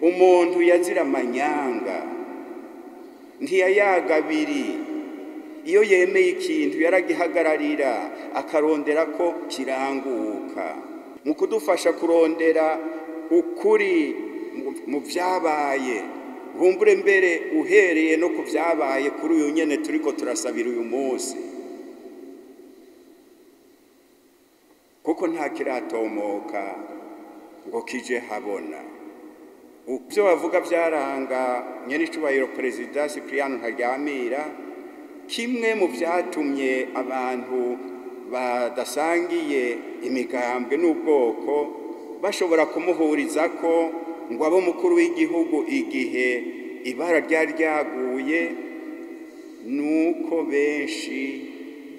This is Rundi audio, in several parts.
umuntu yazira amanyanga ntiyayaga abiri. Iyo yemeye ikintu yaragihagararira akarondera ko kiranguka. Mu kudufasha kurondera ukuri mu vyabaye, humbure mbere uhereye no ku vyabaye kuri uyu nyene turiko turasabira uyu munsi, kuko nta kiratomoka ngo kije habona. Ivyo bavuga vyaranga nyenicubahiro Perezida Cyprien Ntaryamira, kimwe mu vyatumye abantu badasangiye imigambwe n'ubwoko bashobora kumuhuriza ko ngo abo mukuru w'igihugu igihe ibara ryari ryaguye, nuko benshi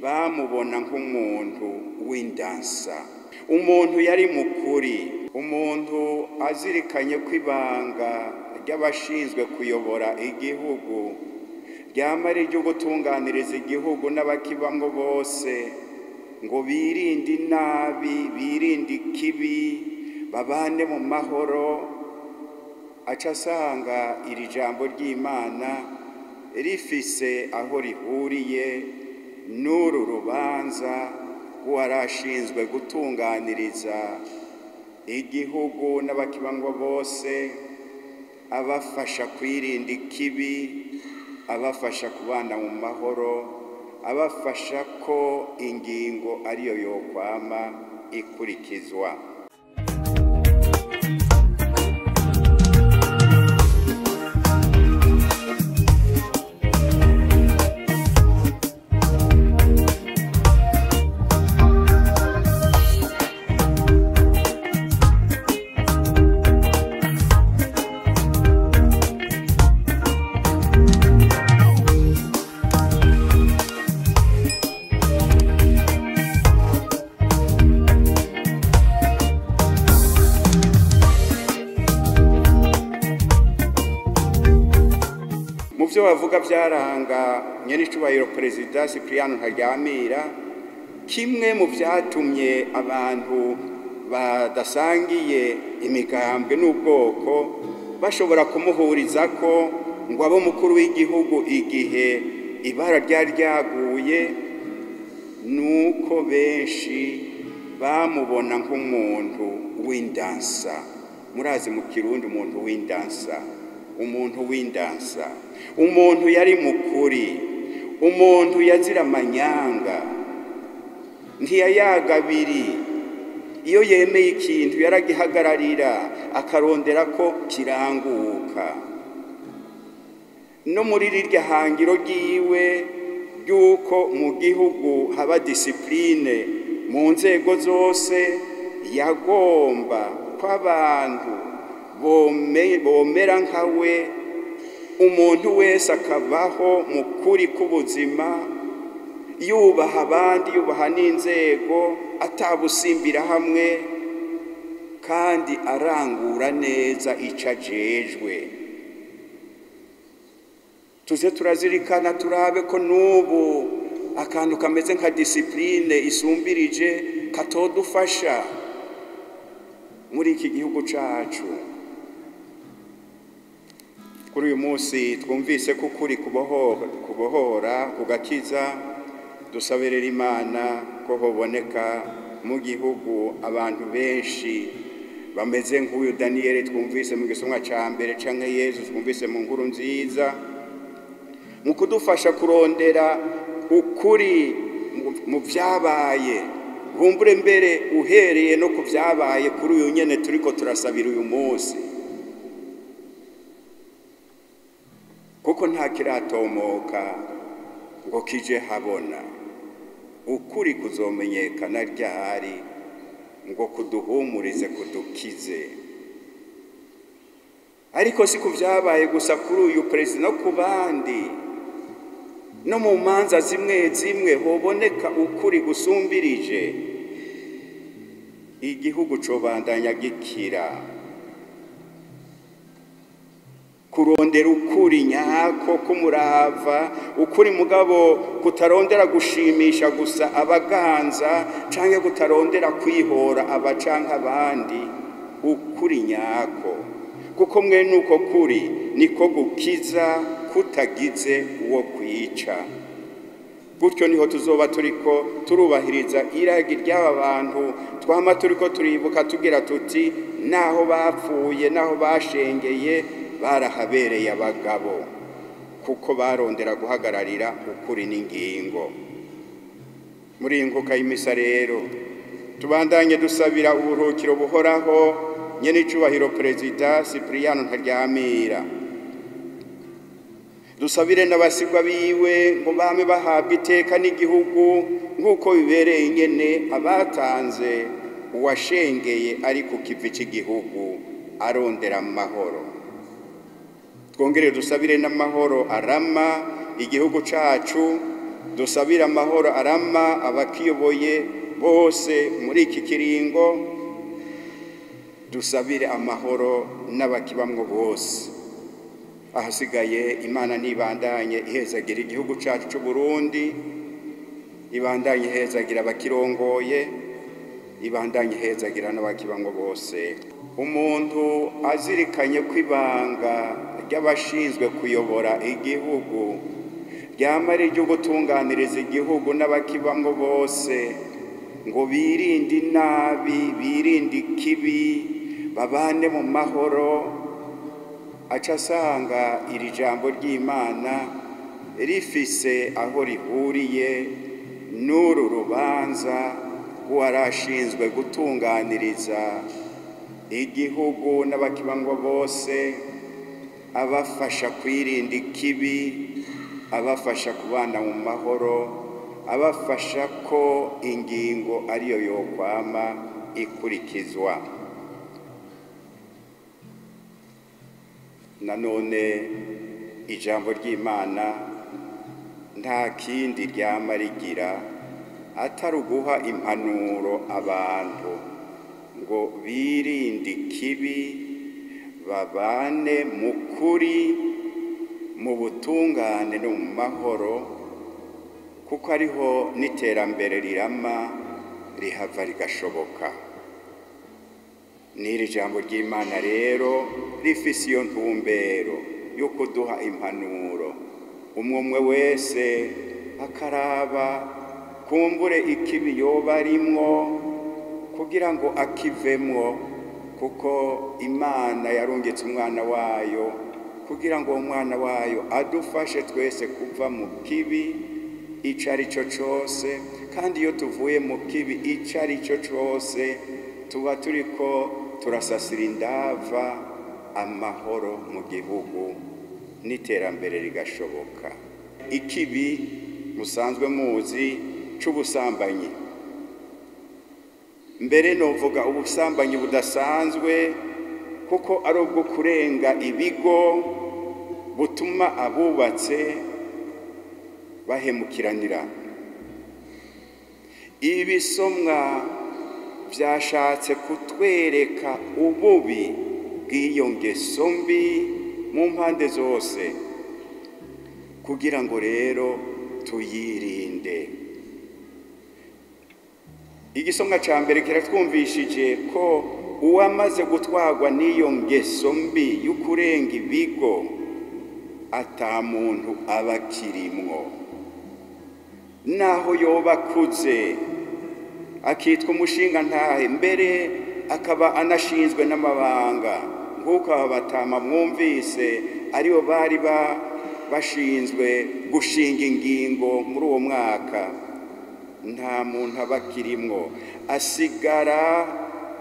bamubona nk'umuntu w'indansa, umuntu yari mukuri, umuntu azirikanye kwibanga ry'abashinzwe kuyobora igihugu ryama ari ryo gutunganiriza igihugu n'abakibamwo bose, ngo birinde inabi, birinde ikibi, babane mu mahoro. Aca asanga iri jambo ry'Imana rifise aho rihuriye n'uru rubanza rw'uwarashinzwe gutunganiriza igihugu n'abakibamwo bose, abafasha kwirinda ikibi, abafasha kubana mu mahoro, abafasha ko ingingo ariyo yokwama ikurikizwa. Muvyo bavuga vyaranga nyenicubahiro Perezida Cyprien Ntaryamira, kimwe mu vyatumye abantu badasangiye imigambwe n'ubwoko bashobora kumuhuriza ko ngo abo mukuru w'igihugu igihe ibara ryari ryaguye, nuko benshi bamubona nk'umuntu w'indansa. Murazi mu Kirundi umuntu w'indansa, umuntu w'indansa, umuntu yari mukuri, umuntu yazira amanyanga ntiyayaga abiri. Iyo yemeye ikintu yaragihagararira akarondera ko kiranguka. No muri rirya hangiro ryiwe ry'uko mu gihugu haba disipline mu nzego zose, yagomba ko abantu bomera nkawe, umuntu wese akabaho mu kuri k'ubuzima, yubaha abandi, yubaha n'inzego, atabusimbira hamwe, kandi arangura neza ico ajejwe. Tuze turazirikana turabe ko n'ubu akantu kameze nka disipline isumbirije katodufasha muri iki gihugu cacu. Kuri uyu munsi twumvise ko kuri kubohora kugakiza, dusaberera Imana ko hoboneka mu gihugu abantu benshi bameze nk'uyu Daniel twumvise mu gisomwa ca mbere, canke Yesu twumvise mu nkuru nziza, mu kudufasha kurondera ukuri mu vyabaye, humbure mbere uhereye no ku vyabaye kuri uyu nyene turiko turasabira uyu munsi, kuko nta kiratomoka ngo kije habona. Ukuri kuzomenyekana ryari ngo kuduhumurize, kudukize. Ariko si ku vyabaye gusa kuri uyu perezida, no ku bandi, no mu manza zimwe zimwe hoboneka ukuri gusumbirije, igihugu cobandanya gikira. Kurondera ukuri nyako kumurava, ukuri mugabo kutarondera gushimisha gusa abaganza, canke kutarondera kwihora abacanka abandi, ukuri nyako kuko mwene uko kuri niko gukiza kutagize uwo kwica. Gutyo niho tuzoba turiko turubahiriza iragi ry'aba bantu twama turiko turibuka tugira tuti naho bapfuye naho bashengeye barahabereye abagabo, kuko barondera guhagararira ukuri n'ingingo. Muri inguka y'imisa rero tubandanye dusabira uburuhukiro buhoraho nyene icubahiro Perezida Cyprien Ntaryamira. Dusabire n'abasigwa biwe ngo bame bahabwa iteka n'igihugu nk'uko bibereye nyene abatanze uwashengeye ari ku kivi cy'igihugu arondera amahoro. Twongere dusabire n'amahoro arama igihugu cacu, dusabire amahoro arama abakiyoboye bose muri iki kiringo, dusabire amahoro n'abakibamwo bose. Ahasigaye Imana nibandanye ihezagira igihugu cacu c'u Burundi, ibandanye ihezagira abakirongoye, ibandanye ihezagira n'abakibamwo bose. Umuntu azirikanye kwibanga ry'abashinzwe kuyobora igihugu ryama ari ryo gutunganiriza igihugu n'abakibamwo bose, ngo birinde inabi, birinde ikibi, babane mu mahoro, aca asanga iri jambo ry'Imana rifise aho rihuriye n'uru rubanza rwarashinzwe gutunganiriza igihugu n'abakibamwo bose, abafasha kwirinda ikibi, abafasha kubana mu mahoro, abafasha ko ingingo ariyo yokwama ikurikizwa. Nanone ijambo ry'Imana nta kindi ryama rigira atari uguha impanuro abantu ngo birinde ikibi, babane mu kuri, mu butungane no mu mahoro, kuko ariho n'iterambere rirama rihava rigashoboka. N'iri jambo ry'Imana rero rifise iyo ntumbero yo kuduha impanuro, umwe wese akaraba kumbure ikibi yoba arimwo kugira ngo akivemwo, kuko Imana yarungitse umwana wayo kugira ngo umwana wayo adufashe twese kuva mu kibi ico ari cyo cose, kandi iyo tuvuye mu kibi ico ari cyo cose tuba turiko turasasira indava amahoro mu gihugu n'iterambere rigashoboka. Ikibi musanzwe muzi c'ubusambanyi, mbere novuga ubusambanyi budasanzwe, kuko ari ubwo kurenga ibigo butuma abubatse bahemukiranira. Ibisomwa vyashatse kutwereka ububi bw'iyo ngeso mbi mu mpande zose, kugira ngo rero tuyirinde. Igisomwa ca mbere kiratwumvishije ko uwamaze gutwarwa n'iyo ngeso mbi y'ukurenga ibigo ata muntu aba akirimwo, naho yoba akuze akitwa umushinga ntahe, mbere akaba anashinzwe n'amabanga nk'uko aba batama mwumvise aribo bari bashinzwe gushinga ingingo muri uwo mwaka, nta muntu aba akirimwo, asigara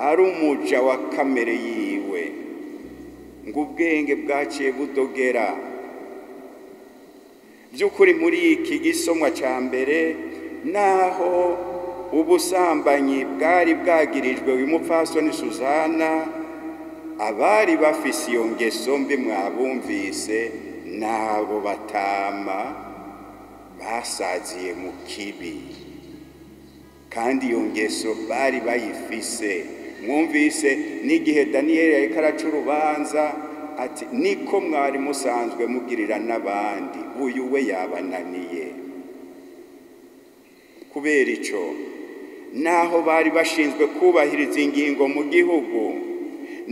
ari umuja wa kamere yiwe, ngo ubwenge bwaciye budogera. By'ukuri muri iki gisomwa ca mbere, naho ubusambanyi bwari bwagirijwe uyu mupfasoni Suzana, abari bafise iyo ngeso mbi mwabumvise nabo batama basaziye mu kibi, kandi iyo ngeso bari bayifise. Mwumvise n'igihe Daniyeli yariko araca urubanza ati niko mwari musanzwe mugirira n'abandi, uyu we yabananiye. Kubera ico, naho bari bashinzwe kubahiriza ingingo mu gihugu,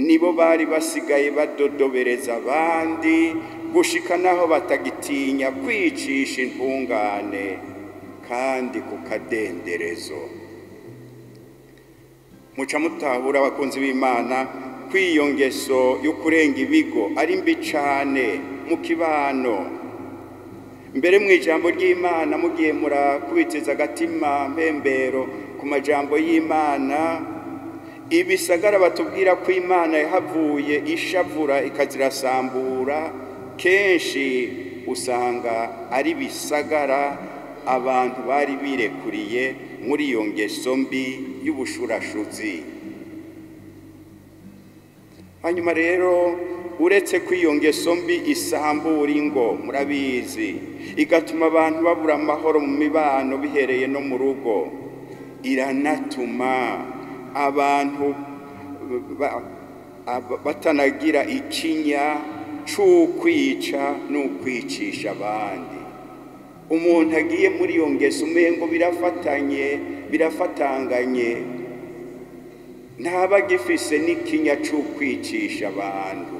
nibo bari basigaye badodobereza abandi gushika naho batagitinya kwicisha intungane kandi ku kadenderezo. Muca mutahura abakunzi b'Imana kw'iyo ngeso yo kurenga ibigo ari mbi cane mu kibano. Mbere mw'ijambo ry'Imana mugiye murakubitiza agatima mpembero ku majambo y'Imana, ibisagara batubwira ko Imana yahavuye ishavura ikazirasambura, kenshi usanga ari bisagara abantu bari birekuriye muri iyo ngeso mbi y'ubushurashuzi. Hanyuma rero uretse ko iyo ngeso mbi isambura ingo, murabizi, igatuma abantu babura amahoro mu mibano bihereye no mu rugo, iranatuma abantu batanagira ikinya c'ukwica n'ukwicisha abandi. Umuntu agiye muri iyo ngeso umengo birafatanganye, ntaba agifise n'ikinya c'ukwicisha abantu.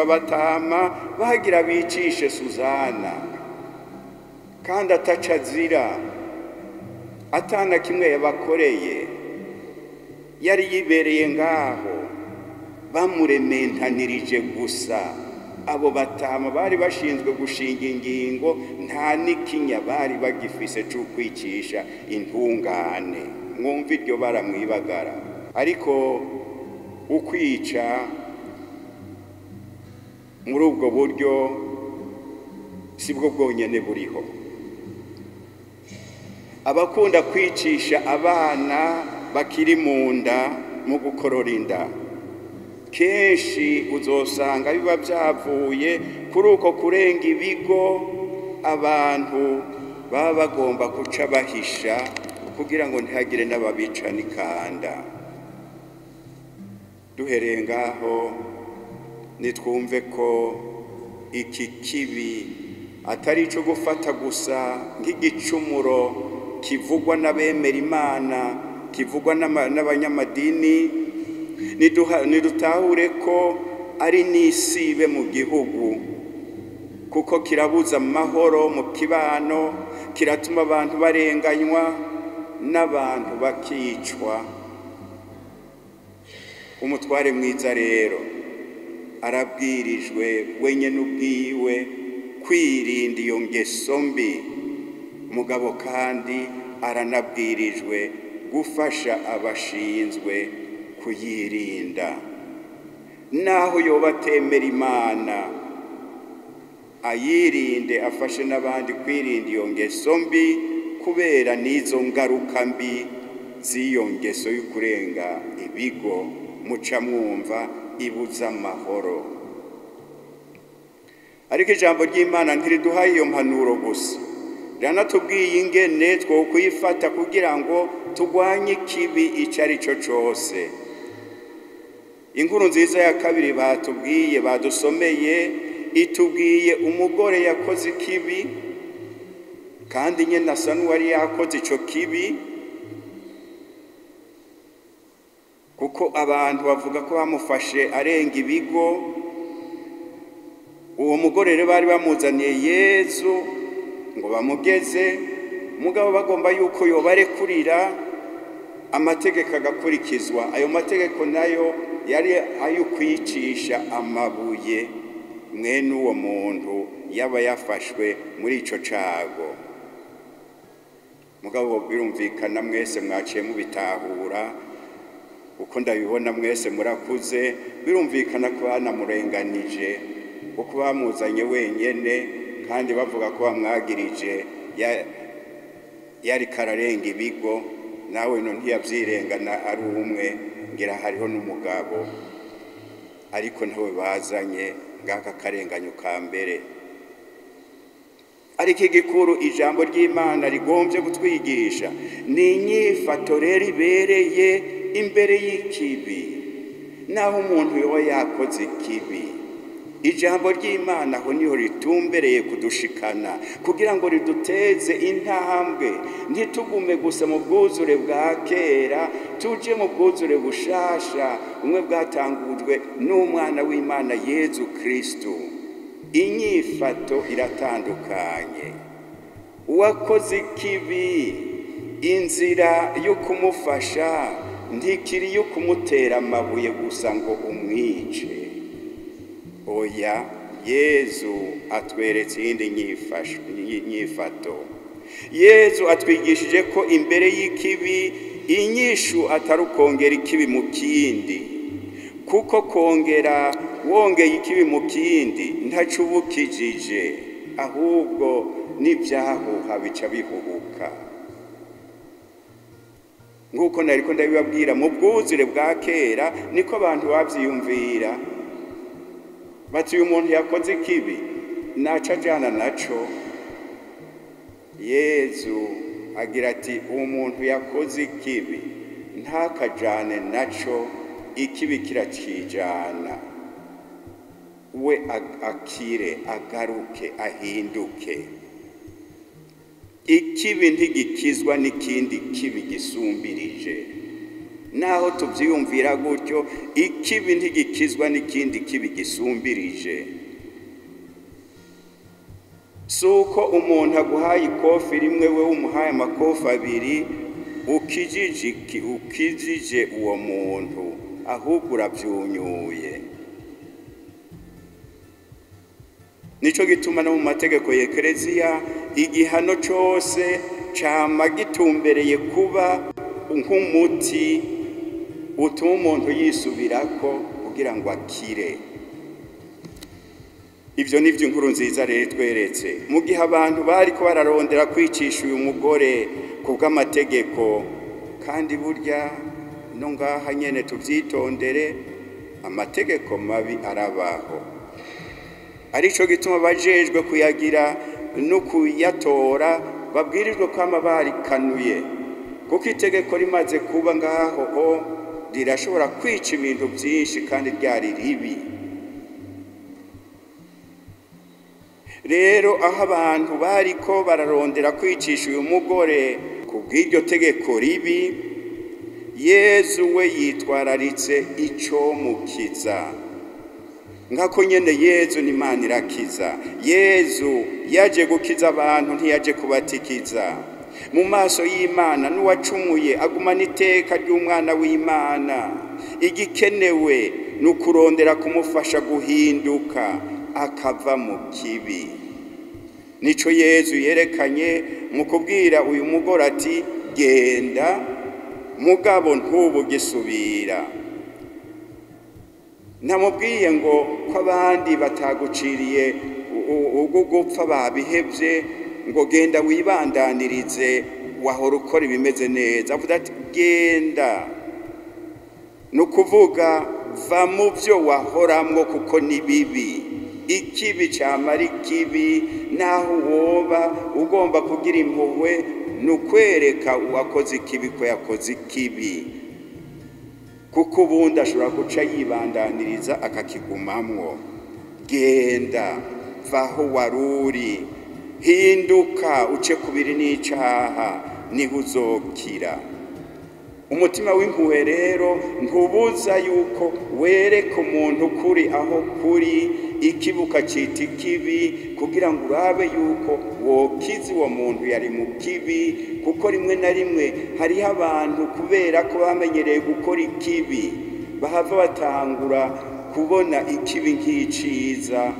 Batama bagira bicishe Suzana kandi ataca azira, atana kimwe yabakoreye, yari yibereye ngaho, bamurementanirije gusa. Abo batama bari bashinzwe gushinga ingingo, nta n'ikinya bari bagifise c'ukwicisha intungane. Mwumva iryo baramwibagara. Ariko ukwica muri ubwo buryo sibwo bwonyene buriho. Abakunda kwicisha abana bakiri mu nda mu gukorora inda, kenshi uzosanga biba byavuye kuri uko kurenga ibigo abantu baba bagomba guca bahisha kugira ngo ntihagire n'ababica n'ikanda. Duhereye ngaho nitwumve ko iki kibi atari ico gufata gusa nk'igicumuro kivugwa n'abemera Imana, kivugwa n'abanyamadini. Nidutahure ko ari n'isibe mu gihugu, kuko kirabuza amahoro mu kibano, kiratuma abantu barenganywa n'abantu bakicwa. Umutware mwiza rero arabwirijwe wenyene ubwiwe kwirinda iyo ngeso mbi, mugabo kandi aranabwirijwe gufasha abashinzwe kuyirinda. Naho yoba atemera Imana, ayirinde afashe n'abandi kwirinda iyo ngeso mbi, kubera n'izo ngaruka mbi z'iyo ngeso y'ukurenga ibigo muca mwumva ibuza amahoro. Ariko ijambo ry'Imana ntiriduhaye iyo mpanuro gusa, riranatubwiye ingene twokwifata kugira ngo tugwanye ikibi ico ari cyo cose. Inkuru nziza ya kabiri batubwiye, badusomeye, itubwiye umugore yakoze ikibi kandi nyene asa n'uwari yakoze ico kibi, kuko abantu bavuga ko bamufashe arenga ibigo. Uwo mugore rero bari bamuzaniye Yezu ngo bamugeze, mugabo bagomba yuko yobarekurira amategeko agakurikizwa. Ayo mategeko nayo yari ayo kwicisha amabuye mwene uwo muntu yaba yafashwe muri ico cago. Mugabo birumvikana mwese mwaciye mubitahura, uko ndabibona mwese murakuze, birumvikana ko banamurenganije kuko bamuzanye wenyene kandi bavuga ko bamwagirije yari kararenga ibigo. Nawe no ntiyavyirengana ari umwe, ngira hariho n'umugabo, ariko ntawe bazanye ngaka karenganyo ka mbere. Ariko igikuru ijambo ry'Imana rigomvye gutwigisha ni inyifato rero ibereye imbere y'ikibi. Naho umuntu yoba yakoze ikibi, ijambo ry'Imana aho niho ritumbereye kudushikana kugira ngo riduteze intambwe, ntitugume gusa mu bwuzure bwa kera, tuje mu bwuzure bushasha umwe bwatangujwe n'umwana w'Imana Yezu Kristo. Inyifato iratandukanye. Uwakoze ikibi, inzira yo kumufasha ntikiri yo kumutera amabuye gusa ngo umwice. Oya, Yezu atweretse iyindi nyifato. Yezu atwigishije ko imbere y'ikibi inyishu atari ukongera ikibi mu kindi, kuko wongeye ikibi mu kindi ntaco ubukijije, ahubwo n'ibyahuha bica bihubuka. Nk'uko nariko ndabibabwira, mu bwuzure bwa kera niko abantu bavyiyumvira, bati uyu muntu yakoze ikibi naca ajana naco. Yezu agira ati umuntu yakoze ikibi ntakajane naco, ikibi kiracijana, we akire, agaruke, ahinduke. Ikibi ntigikizwa n'ikindi kibi gisumbirije. Naho tuvyiyumvira gutyo, ikibi ntigikizwa n'ikindi kibi gisumbirije. Suko umuntu aguhaye ikofi rimwe, we umuhaye amakofi abiri, ukijije uwo muntu, ahubwo uravyunyuye. Nico gituma no mu mategeko ya Ekereziya igihano cose cama gitumbereye kuba nk'umuti utuma umuntu yisubirako kugira ngo akire. Ivyo nivyo inkuru nziza rero tweretse. Mu gihe abantu bariko bararondera kwicisha uyu mugore kubw'amategeko, kandi burya no ngaha nyene tuvyitondere, amategeko mabi arabaho. Arico gituma bajejwe kuyagira no kuyatora babwirijwe kwama barikanuye, kuko itegeko rimaze kuba ngaho rirashobora kwica ibintu byinshi kandi ryari ribi. Rero aho abantu bariko bararondera kwicisha uyu mugore kubw'iryo tegeko ribi, Yezu we yitwararitse ico mukiza. Ngako nyene Yezu ni Imana irakiza. Yezu yaje gukiza abantu, ntiyaje kubatikiza. Mu maso y'Imana n'uwacumuye agumana iteka ry'umwana w'Imana. Igikenewe nukurondera kumufasha guhinduka akava mu kibi. Nico Yezu yerekanye mu kubwira uyu mugore ati genda, mugabo ntubugisubira. Namubwiye ngo ko abandi bataguciriye ugupfa babihevye, ngo genda wibandanirize wahora ukora ibimeze neza. Avuga ati genda, nukuvuga va mu byo wahoramwo kuko ni bibi. Ikibi camara ikibi, naho woba ugomba kugira impuhwe nukwereka uwakoze ikibi ko yakoze ikibi, kuko ubundi ashobora guca yibandaniriza akakigumamwo. Genda, vaho waruri, hinduka uce kubiri n'icaha, niho uzokira. Umutima w'impuhwe rero ntubuza yuko wereka umuntu kuri aho kuri, ikibi ukacita ikibi, kugira ngo urabe yuko wokiza uwo muntu yari mu kibi. Kuko rimwe na rimwe hariho abantu kubera ko bamenyereye gukora ikibi, bahava batangura kubona ikibi nk'iciza,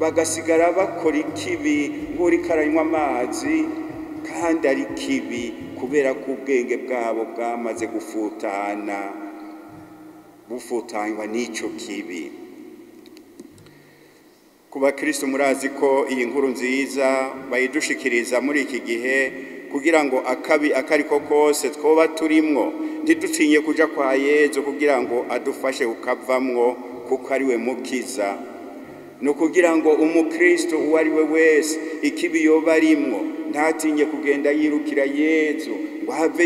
bagasigara bakora ikibi nk'uriko aranywa amazi kandi ari kibi, kubera ko ubwenge bwabo bwamaze bufutanywa n'ico kibi. Ku bakristo murazi ko iyi nkuru nziza bayidushikiriza muri iki gihe kugira ngo akabi akariko kose twoba turimwo ntidutinye kuja kwa Yezu kugira ngo adufashe kukavamwo, kuko ari we mukiza. No kugira ngo umukristo uwo ari we wese ikibi yoba arimwo ntatinye kugenda yirukira Yezu ngo have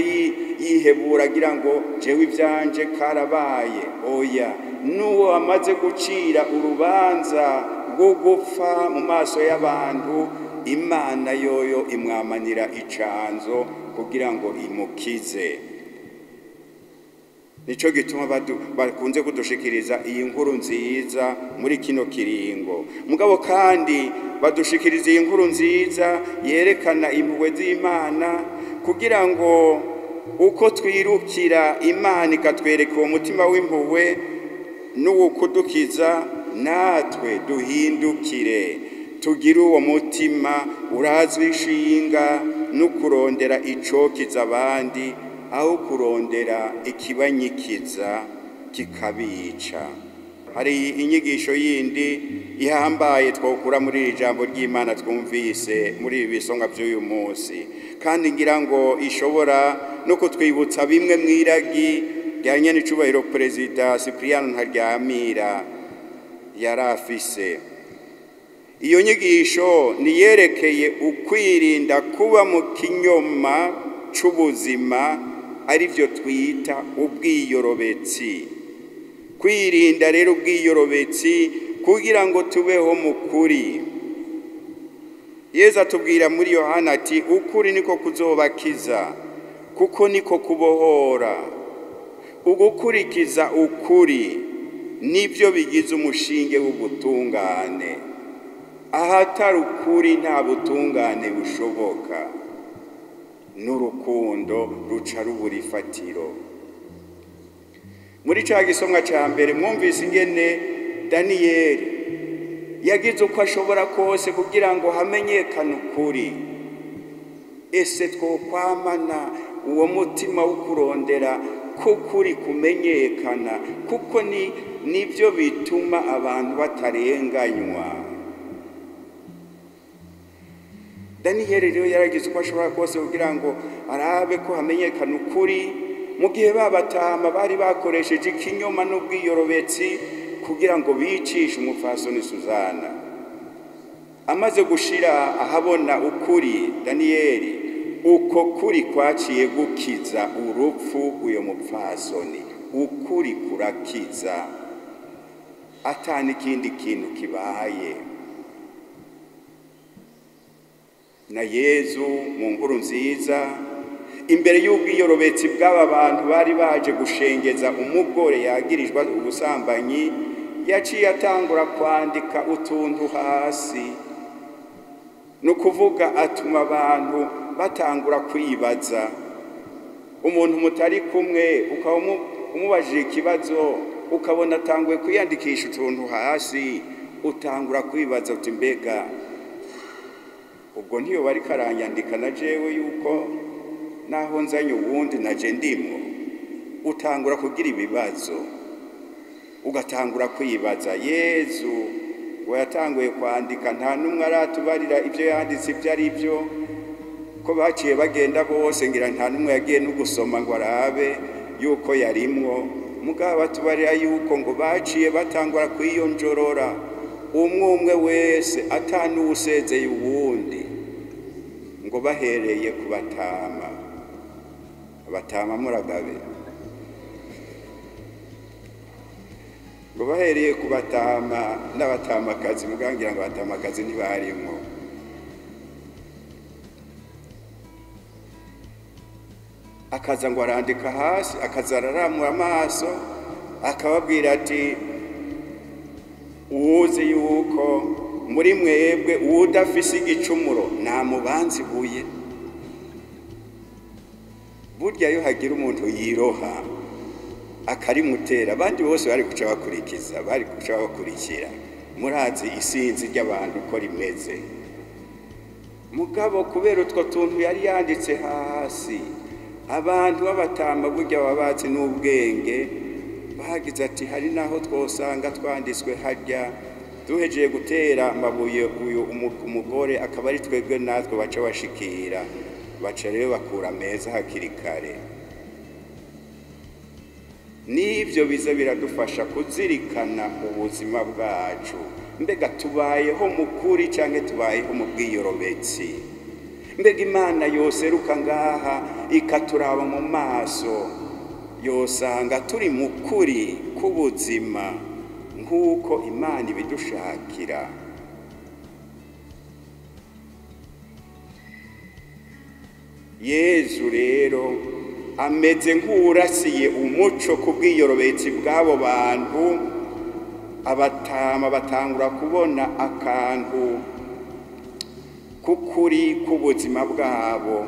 yihebura agira ngo jewe ivyanje karabaye. Oya, n'uwo amaze gucira urubanza rwo gupfa mu maso y'abantu, Imana yoyo imwamanira icanzo kugira ngo imukize. Nico gituma bakunze kudushikiriza iyi nkuru nziza muri kino kiringo. Mugabo kandi badushikiriza iyi nkuru nziza yerekana impuhwe z'Imana kugira ngo uko twirukira Imana ikatwereka uwo mutima w'impuhwe n'uwo kudukiza, natwe duhindukire tugire uwo mutima urazwi ishinga no kurondera icokiza abandi aho kurondera ikibanyikiza kikabica. Hari inyigisho yindi ihambaye twokura muri iri jambo ry'Imana twumvise muri ibi bisonga by'uyu munsi, kandi ngira ngo ishobora no kutwibutsa bimwe mwiragi rya nyenicubahiro Perezida Cyprien Ntaryamira yari afise. Iyo nyigisho niyerekeye ukwirinda kuba mu kinyoma c'ubuzima, ari byo twita ubwiyorobetsi. Kwirinda rero ubwiyorobetsi kugira ngo tubeho mu kuri. Yesu atubwira muri Yohana ati ukuri niko kuzobakiza, kuko niko kubohora. Ugukurikiza ukuri nibyo bigize umushinge w'ubutungane. Ahatari ukuri nta butungane bushoboka, n'urukundo ruca rubura ifatiro. Muri ca gisomwa ca mbere mwumvise ingene Daniyeli yagize uko ashobora kose kugira ngo hamenyekane ukuri. Ese twokwamana uwo mutima wo kurondera ko kuri kumenyekana, kuko nibyo bituma abantu batarenganywa. Daniyeli rero yaragize uko ashobora kose kugira ngo arabe ko hamenyekana ukuri, mu gihe babatama bari bakoresheje ikinyoma n'ubwiyorobetsi kugira ngo bicishe umupfasoni Suzana. Amaze gushira ahabona ukuri Daniyeli, uko kuri kwaciye gukiza urupfu uyo mupfasoni. Ukuri kurakiza atani ikindi kintu kibaye. Na Yezu mu nkuru nziza, imbere y'ubwiyorobetsi bw'aba bantu bari baje gushengeza umugore yagirijwe ubusambanyi, yaciye atangura kwandika utuntu hasi. No kuvuga atuma abantu batangura kwibaza. Umuntu mutari kumwe ukaba umubajije ikibazo, ukabona atanguye kwiyandikisha utuntu hasi, utangura kwibaza uti mbega ubwo ntiyo bari karanyandika na jewe yuko naho nzanye uwundi naje ndimo. Utangura kugira ibibazo, ugatangura kwibaza. Yezu ngo yatanguye kwandika, nta numwe aratubarira ibyo yanditse ibyo ari byo, ko baciye bagenda bose, ngira nta numwe yagiye no gusoma ngo arabe yuko yarimwo. Mugabo batubarira yuko ngo baciye batangura kwiyonjorora, umwe wese atanuwusezeye uwundi, ngo bahereye ku batama. Abatama muragabe, ngo bahereye ku batama n'abatamakazi, mugangira ngo abatamakazi ntibarimwo. Akaza ngo arandika hasi, akaza araramura amaso, akababwira ati uwuzi yuko muri mwebwe uwudafise igicumuro namubanze ibuye. Burya iyo hagira umuntu yiroha akarimutera, abandi bose bari kuca bakurikiza, bari kuca bakurikira. Murazi isinzi ry'abantu uko rimeze. Mugabo kubera utwo tuntu yari yanditse hasi, abantu b'abatama burya babazi n'ubwenge, bagize ati hari naho twosanga twanditswe harya, duhejeye gutera amabuye uyu umugore akaba ari twebwe natwe baca bashikira, baca rero bakura meza hakiri kare. N'ibyo biza biradufasha kuzirikana ubuzima bwacu, mbega tubayeho mu kuri canke tubayeho mu bwiyorobetsi. Mbega Imana yose ruka ngaha ikaturaba mu maso yosanga turi mu kuri k'ubuzima nk'uko Imana ibidushakira. Yezu rero ameze nk'uwurasiye umuco ku bwiyorobetsi bw'abo bantu, abatama batangura kubona akantu k'ukuri k'ubuzima bwabo,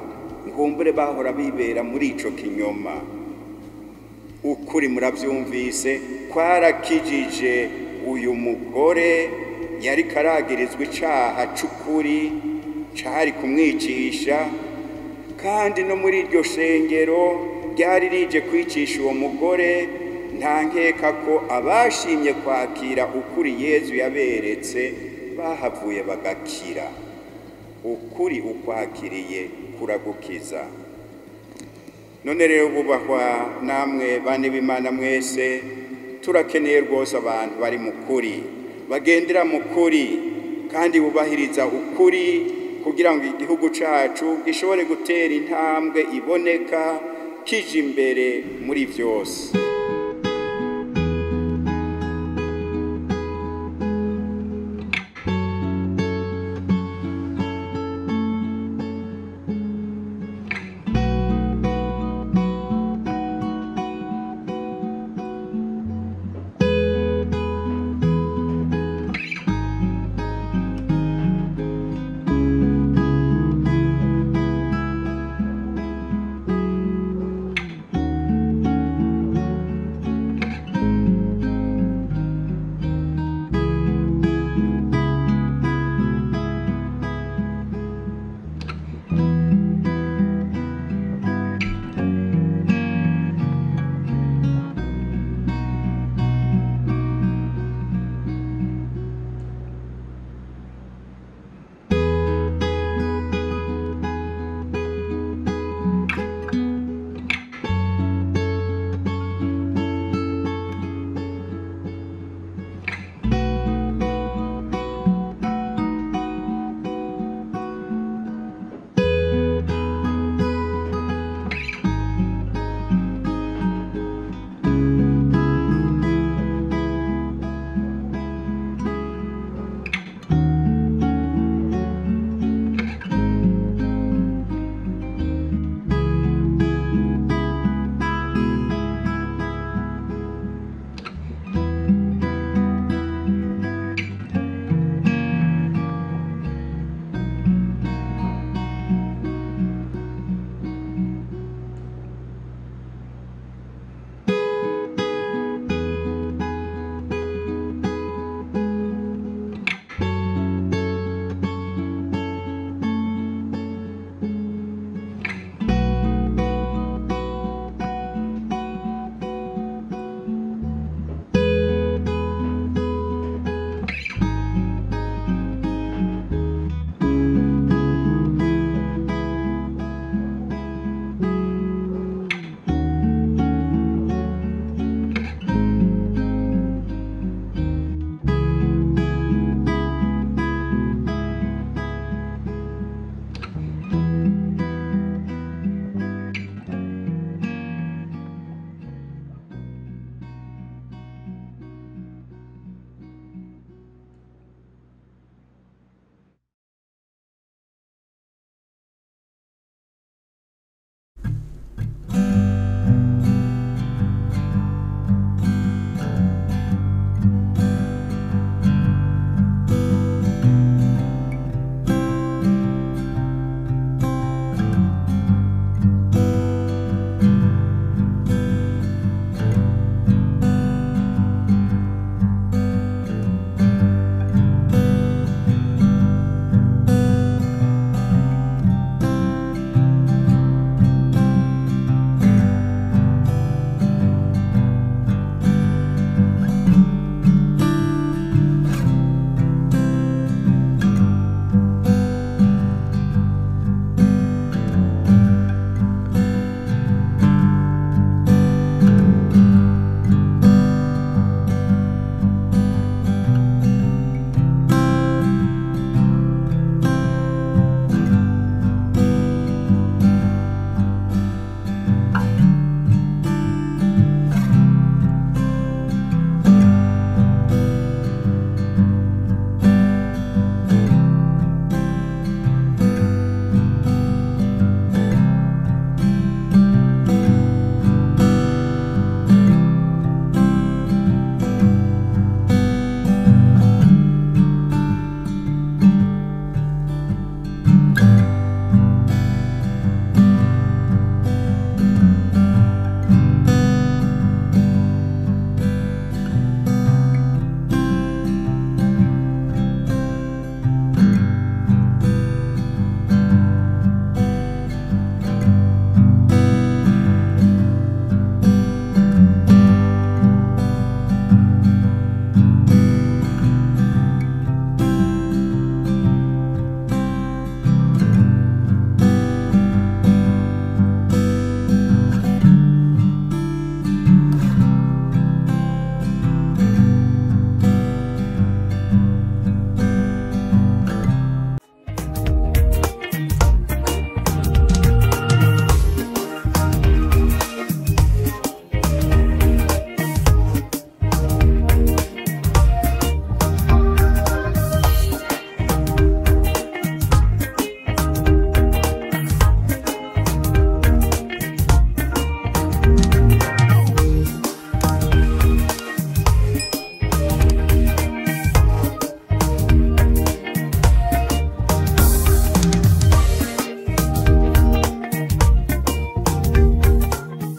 nkumbure bahora bibera muri ico kinyoma. Ukuri muravyumvise kwarakijije uyu mugore yari karagirizwa icaha c'ukuri cari kumwicisha, kandi no muri iryo shengero ryari rije kwicisha uwo mugore, nta nkeka ko abashimye kwakira ukuri Yezu yaberetse bahavuye bagakira. Ukuri ukwakiriye kuragukiza. None rero bubahwa namwe bane b'Imana mwese, turakeneye rwose abantu bari mu kuri, bagendera mu kuri kandi bubahiriza ukuri, kugira ngo igihugu cacu gishobore gutera intambwe iboneka kije imbere muri vyose.